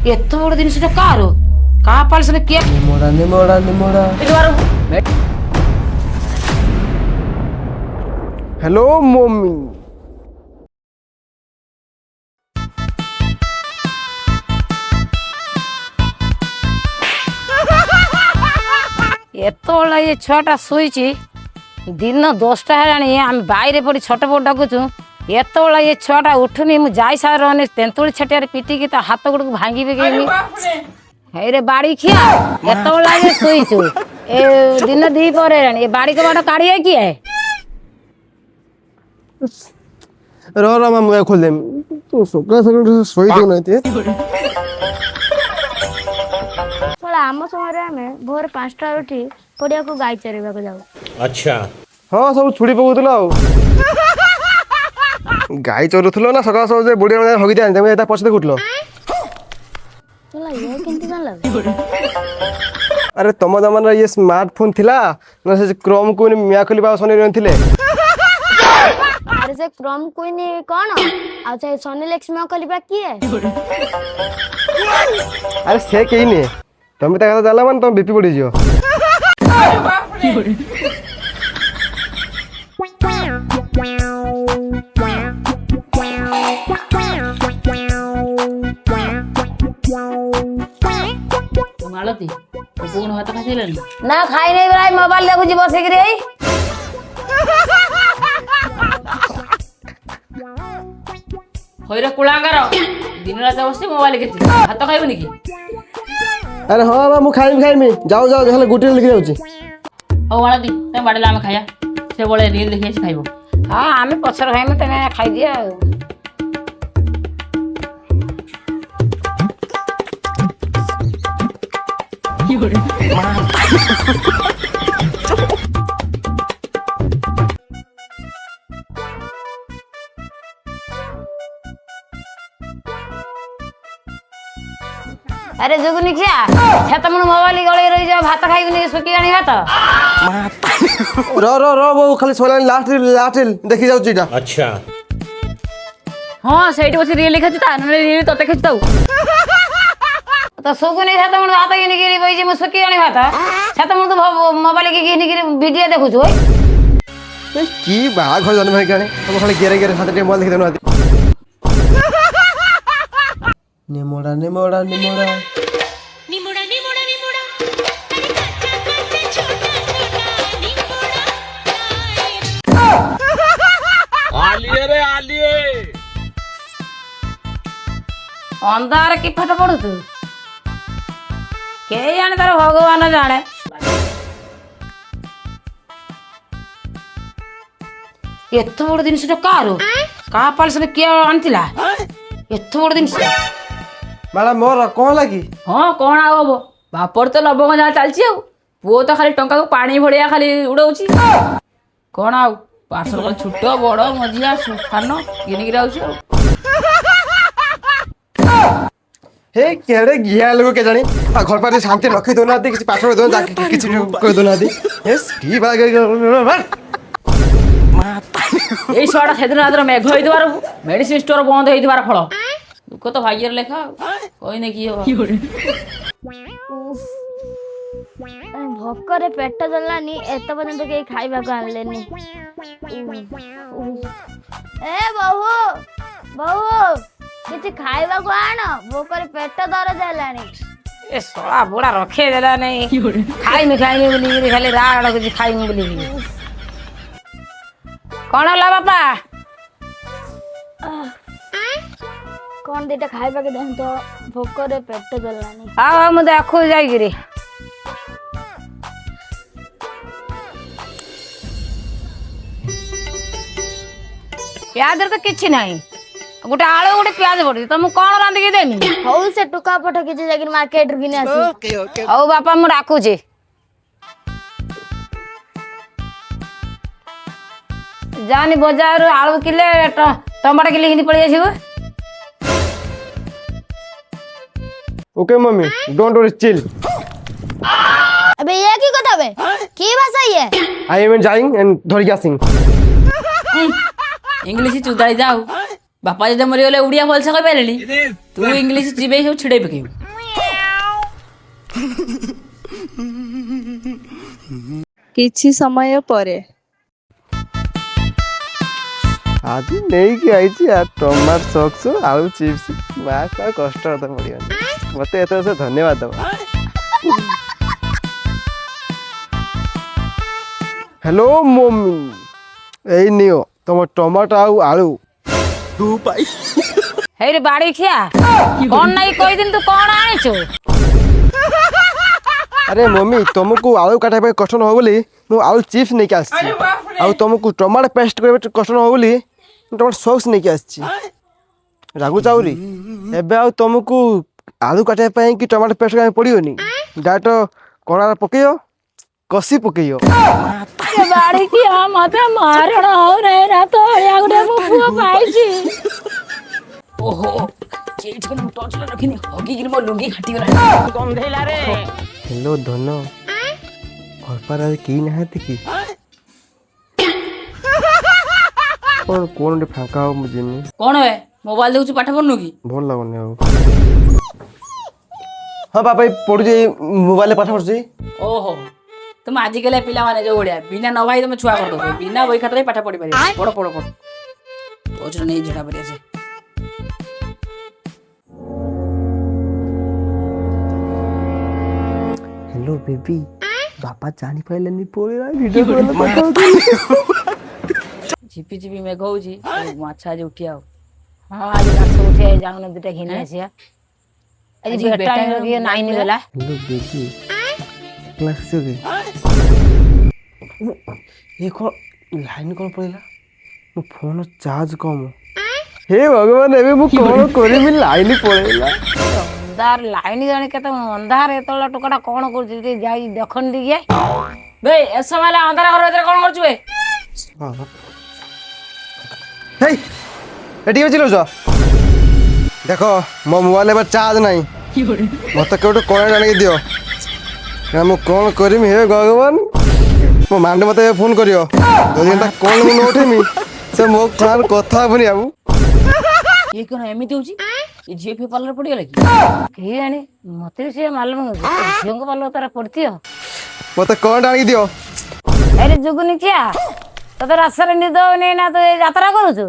ଏତେ ବଡ ଜିନିଷଟା କାହାର? କାହା ପାଳିସରେ କିଏ? ନିମୋଡା हेलो मम्मी ଏତେବେଳେ ଏ ଛୁଆଟା ଶୋଇଛି ଦିନ 10ଟା ହେଲାଣି ଆମେ ବାଇରେ ପଡ଼ି ଛୋଟ ବୋଟ ଡାକୁଛୁ ଏତେବେଳେ ଏ ଛୁଆଟା ଉଠୁନି ମୁଁ ଯାଇ ସାର ତେନ୍ତୁଳି ଛାଟିଆରେ ପିଟିକି ତା ହାତ ଗୋଡ଼କୁ ଭାଙ୍ଗିବି କେମି ହେଇରେ ବାଡ଼ି ଖିଆ ଏତେବେଳେ ଆଗେ ଶୋଇଛୁ ଏ ଦିନ 2 ପରେ ହେଲାଣି ଏ ବାଡ଼ି କବାଟ କାଢ଼ିଏ କିଏ रो मैं खोल दे तू सकाळ सकाळ सोई दो नाही ते आम समय आम भोर 5टा उठी पड़िया को गाई चरेबा जाऊ। अच्छा हाँ सब छुड़ी पकौथिल गाई चरुथिल ना सकाळ सकाळ बुढ़िया हगी दिया पछ देखुल अरे तम जमाना ये स्मार्टफोन थिला ना से क्रोम को मिया खोली बा सनी रहिथिले अरे से क्रोम क्वीन कौन आ चाहे सोनी लेक्स में कलिबा की है अरे से कहीं नहीं तुम तो जाला मन तुम बीपी बढ़ी जियो मालती कौन हाथ खाइलन ना खाई नहीं भाई मोबाइल देखु जी बसे रे होइरा कुलांगार दिन रात बसते मोबाइल के हाथ खाइबनी की अरे हाँ बा मु खाइमी जाओ जाओ हेले गुटी लिखि जाउची ओ मालती ते बाडला हम खाया से बोले रील देखि आसी खाइबो हां आमे पछर खाइमे तने खाइ दिया अरे जुगनी खिया छत मन मोबाइल गळे रही जा भात खाइबनी सुकी आनी भात रो वो खाली सोला लास्ट देखि जाउची टा अच्छा हां सेठी बसी रील लिखछि ता नले रील तते खिचताउ तो सुगुनी छत मन भात गिनी गिरी बई जे मु सुकी आनी भात छत मन तो मोबाइल के गिनी गिरी वीडियो देखु छु ओय की बाघ हो जन भाई काने तुम खाली गेरे गेरे हाथ मोबाइल देखि देनु निमोड़ा निमोड़ा निमोड़ा निमोड़ा निमोड़ा निमोड़ा अरे कच्चा कच्चा छोटा छोटा निमोड़ा आलिए रे आलिए अंधार की फट पड़ू तू के जाने तार भगवान जाने एत बड़ जिनस कार का पालस किए आनीला एत बड़ जिनस माला मोर कौन लगी हाँ कौन आ बापर तो लबंग जहाँ चलती आ पुओ तो खाली टंका को पानी भड़िया खाली उड़ाऊँ कौन आ पार्सल कल छुट बड़ मझिया सान किनिक हे केड़े गिया लोग के जानी घर पर शांति रखी दो ना किसी पास दो जाके किसी कोई दो ना दी यस की बात ये छुआटा सेदिन रात मेघ होइथबार मेडिसिन स्टोर बंद होइथबार फल दुख तो भाग्यर लेखा कोई नहीं की भोकरे पेट जलानी एत पर्यंत के खाइबा को आनलेनी ए बहू बहू किछि खाइबा को आन भोकरे पेट दर्द जलानी ए सोला बुढ़ा रखे देला नहीं खाई बोली खाली राड़ कुछ खाई बोली कौन हला बापा कौन दीटा खाइबा के देन तो भोकरे पेट जलानी हाँ मुझे देखू जाइए प्याज तो किसी ना गोटे आलू गोटे प्याज पड़ी तुम कौन रांधिकी देनी हौ से टुका पठ किछि जाके मार्केट गिने आसी हौ बापा मु डाकुची जानी बजार आलू किले टमाटर किले हिंदी पड़ी आसीबो okay mummy don't worry chill अबे ये की कथा बे की भाषा ये आई एम जाइंग एंड धरिया सिंह इंग्लिश चुदाई जाऊ बापा जब मरीगले उड़िया भलसे कहि पारेली तू इंग्लिश जीवे सब छिड़े पकेबू କିଛି ସମୟ ପରେ ଆଜି ନେଇକି ଆଇଛି ଟମାଟୋ ସକ୍ସ ଆଳୁ ଚିପ୍ସ ମା କ'ଣ କଷ୍ଟ ତ ପଡ଼ିବନି ମୋତେ ଏତେ ବର୍ଷ ଧନ୍ୟବାଦ ଦେବ। ହ୍ୟାଲୋ ମମ୍ମି ଏଇ ନିଅ ତମ ଟମାଟୋ ଆଉ ଆଳୁ। ହେଇରେ ବାଡ଼ି ଖିଆ କ'ଣ ନାଇଁ କହିଦିନି ତୁ କ'ଣ ଆଣିଛୁ? ଆରେ ମମ୍ମି ତମକୁ ଆଳୁ କାଟିବା ପାଇଁ କଷ୍ଟ ନ ହବ ବୋଲି ମୁଁ ଆଳୁ ଚିପ୍ସ ନେଇକି ଆସିଛି ଆଉ ତମକୁ ଟମାଟୋ ପେଷ୍ଟ କରିବା ପାଇଁ କଷ୍ଟ ନ ହବ ବୋଲି ମୁଁ ଟମାଟୋ ସକ୍ସ ନେଇକି ଆସିଛି। ରାଗୁଛ ଆହୁରି ଏବେ ଆଉ ତମକୁ ଆଳୁ କାଟିବା ପାଇଁ କି ଟମାଟୋ ପେଷ୍ଟ କରିବା ପାଇଁ ପଡ଼ିବନି ଡାଇରେକ୍ଟ କଡ଼ାରେ ପକେଇବ କଷି ପକେଇବ। ବାଡ଼ି ଖିଆ ମତେ ମାରଣ ହଉରେ ରାତ ଭଳିଆ ଗୋଟେ ମୋ ପୁଅ ପାଇଛି। ଓହୋ ସେଇଠି ମୁଁ ଟର୍ଚ୍ଚ ରଖିନି ହଗିକିରି ମୋ ଲୁଙ୍ଗି ଘାଟିଗଲା ଗନ୍ଧେଇଲା ରେ। ହ୍ୟାଲୋ ଧନ ଘର ପାଖରେ ଆଜି କେହି ନାହାନ୍ତି କି? କ'ଣ ଗୋଟେ ଫାଙ୍କା ହବ ମୁଁ ଯିମି। କ'ଣ ଏ ମୋବାଇଲ ଦେଖୁଛୁ ପାଠ ପଢୁନୁ କି? ଭଲ ଲାଗୁନି ଆଉ। ହଁ ବାପା ଏଇ ପଢୁଛି ମୋବାଇଲରେ ପାଠ ପଢୁଛି। ଓହୋ ତୁମ ଆଜିକାଲି ପିଲାମାନେ ଯୋଉ ଭଳିଆ ବିନା ନ ଭାଇ ତମେ ଛୁଆ କରିଦଉଛ ବିନା ବହି ଖାତାରେ ପାଠ ପଢି ପାରିବ ପଢ ପଢ ପଢ ପଛରେ ନେଇ ଝଡ଼ା ପରି ଆସେ। ହ୍ୟାଲୋ ବେବି ବାପା ଜାଣିପାରିଲେନି ପଳେଇଲା ଭିଡ଼ିଓ କଲ୍ କଥା ଝିପି ଝିପି ମେଘ ହଉଛି ମାଛ ଆଜି ଉଠିଆ ଆଉ ହଁ ଆଜି ମାଛ ଉଠିଆ ଯାଉନ ଦୁଇଟା ଘିନି ଆସିବା। ଆଜି ଆଜି ବେଟା ବେଟା କିଏ ନାଇନି ଗଲା। ହ୍ୟାଲୋ ବେବି କ୍ଲାସ୍ କି ଏ କ'ଣ ଲାଇନ୍ କ'ଣ ପଳେଇଲା ମୋ ଫୋନ୍ ଚାର୍ଜ କମ୍। ହେ ଭଗବାନ ଏବେ ମୁଁ କ'ଣ କରିବି ଲାଇନ୍ ପଳେଇଲା। ଅନ୍ଧାର ଲାଇନ ଜାଣି କେତେ ଅନ୍ଧାର ଏତେବେଳେ ଟୋକାଟା କ'ଣ କରୁଛି ଟିକେ ଯାଇ ଦେଖନି ଟିକେ। ବେ ଏ ସମୟ ହେଲା ଅନ୍ଧାର ଘର ଭିତରେ କ'ଣ କରୁଛୁ ବେ? ହେଇ ଏଠି ଅଛି ଲୋଚ ଦେଖ ମୋ ମୋବାଇଲ ଏବେ ଚାର୍ଜ ନାହିଁ ମୋତେ କେଉଁଠୁ କରେଣ୍ଟ ଆଣିକି ଦିଅ ମୁଁ କ'ଣ କରିମି ହେ ଭଗବାନ। ମୋ ମାଣ୍ଡ ମୋତେ ଏବେ ଫୋନ୍ କରିବ ଯଦି ଏନ୍ତା କଲ୍ ମୁଁ ନ ଉଠେଇମି ସେ ମୋ ସାଙ୍ଗରେ କଥା ହେବନି ଆଉ। ଇଏ କ'ଣ ଏମିତି ହଉଛି ଏ ଝିଅ ଫିଅ ପାର୍ଲର ପଡ଼ିଗଲା କି? କିଏ ଜାଣି ମତେ ବି ସିଏ ମାଲୁମ ଝିଅଙ୍କ ପାଲ ତାର ପଡ଼ିଥିବ। ମୋତେ କରେଣ୍ଟ ଆଣିକି ଦିଅ। ଆରେ ଯୁଗୁନି କିଆ ତୋତେ ରାସ୍ତାରେ ନିଦ ହଉନି ନା ତୁ ଯାତ୍ରା କରୁଛୁ?